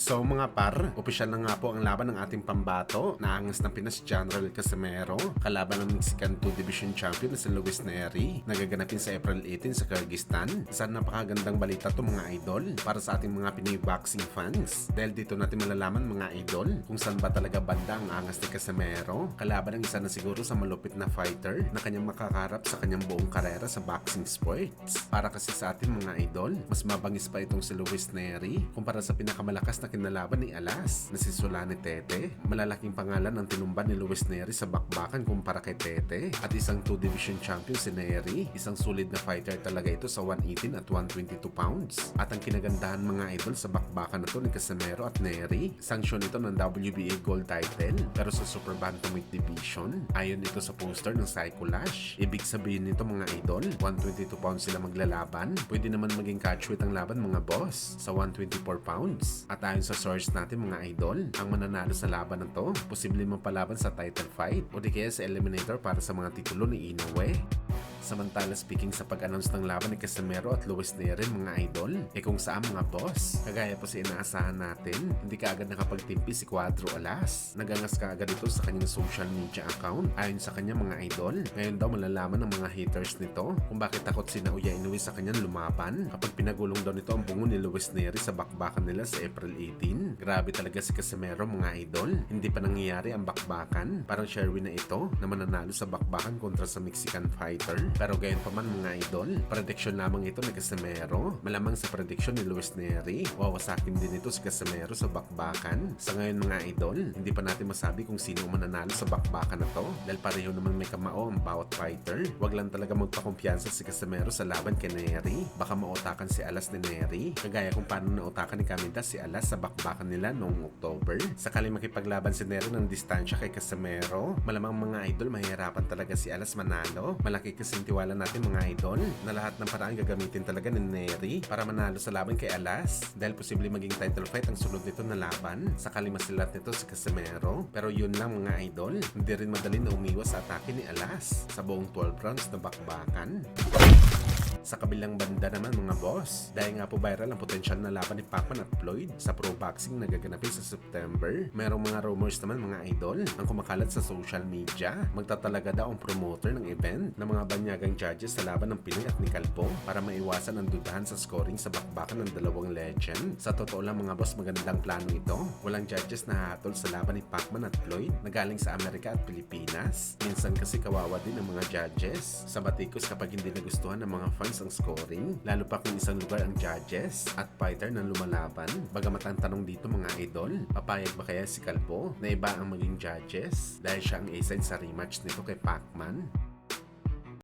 So mga par, opisyal na nga po ang laban ng ating pambato. Naangas ng Pinas General Casimero kalaban ng Mexican 2 Division Champion na si Luis Neri na gaganapin sa April 18 sa Kyrgyzstan. Isang napakagandang balita to mga idol para sa ating mga Pinoy boxing fans. Dahil dito natin malalaman mga idol kung saan ba talaga banda ang angas ni Casimero kalaban ng isa na siguro sa malupit na fighter na kanyang makakaharap sa kanyang buong karera sa boxing sports. Para kasi sa ating mga idol, mas mabangis pa itong si Luis Neri kumpara sa pinakamalakas na kinalaban ni Alas na si Solani Tete. Malalaking pangalan ang tinumban ni Luis Neri sa bakbakan kumpara kay Tete at isang 2 division champion si Neri. Isang solid na fighter talaga ito sa 118 at 122 pounds. At ang kinagandahan mga idol sa bakbakan na to ni Casimero at Neri, sanction ito ng WBA gold title pero sa super bantamweight division. Ayon ito sa poster ng Psycholash. Ibig sabihin nito mga idol, 122 pounds sila maglalaban. Pwede naman maging catchweight ang laban mga boss sa 124 pounds. At ayon sa source natin mga idol, ang mananalo sa laban na to, posible mapalaban sa title fight o di kaya sa eliminator para sa mga titulo ni Inoue. Samantala speaking sa pag-announce ng laban ni Casimero at Luis Neri mga idol, kung saan mga boss, kagaya po sa inaasahan natin, hindi kaagad nakapagtimpi si Cuadro Alas. Nagangas kaagad ito sa kanyang social media account. Ayon sa kanya mga idol, ngayon daw malalaman ng mga haters nito kung bakit takot si Naoya Inoue sa kanyang lumaban kapag pinagulong daw nito ang bungo ni Luis Neri sa bakbakan nila sa April 18. Grabe talaga si Casimero mga idol, hindi pa nangyayari ang bakbakan. Parang Sherwin na ito na mananalo sa bakbakan kontra sa Mexican fighter. Pero gayon pa man mga idol, prediction lamang ito ni Casimero. Malamang sa prediction ni Luis Neri, wawasakin din ito si Casimero sa bakbakan. Sa ngayon mga idol, hindi pa natin masabi kung sino mananalo sa bakbakan na to dahil pareho naman may kamao ang bawat fighter. Wag lang talaga magpakumpiyansa si Casimero sa laban kay Neri. Baka mautakan si Alas ni Neri, kagaya kung paano nautakan ni Caminta si Alas sa bakbakan nila noong October. Sakali makipaglaban si Neri ng distansya kay Casimero, malamang mga idol mahihirapan talaga si Alas manalo. Malaki kasi tiwala natin mga idol na lahat ng paraan gagamitin talaga ni Neri para manalo sa laban kay Alas dahil posible maging title fight ang sunod nito na laban sakali masilat nito si Casimero. Pero yun lang mga idol, hindi rin madali na umiwas sa atake ni Alas sa buong 12 rounds na bakbakan. Sa kabilang banda naman mga boss, dahil nga po viral ang potensyal na laban ni Pacman at Floyd sa pro boxing na gaganapin sa September, mayroong mga rumors naman mga idol ang kumakalat sa social media. Magtatalaga daw ang promoter ng event ng mga banyagang judges sa laban ng Pinoy at ni Calpo para maiwasan ang dudahan sa scoring sa bakbakan ng dalawang legend. Sa totoo lang mga boss, magandang plano ito. Walang judges na hatol sa laban ni Pacman at Floyd na galing sa Amerika at Pilipinas. Minsan kasi kawawa din ang mga judges sa batikos kapag hindi nagustuhan ng mga fans ang scoring, lalo pa kung isang lugar ang judges at fighter na lumalaban. Bagamat ang tanong dito mga idol, papayag ba kaya si Calpo na iba ang maging judges dahil siya ang A-side sa rematch nito kay Pacman?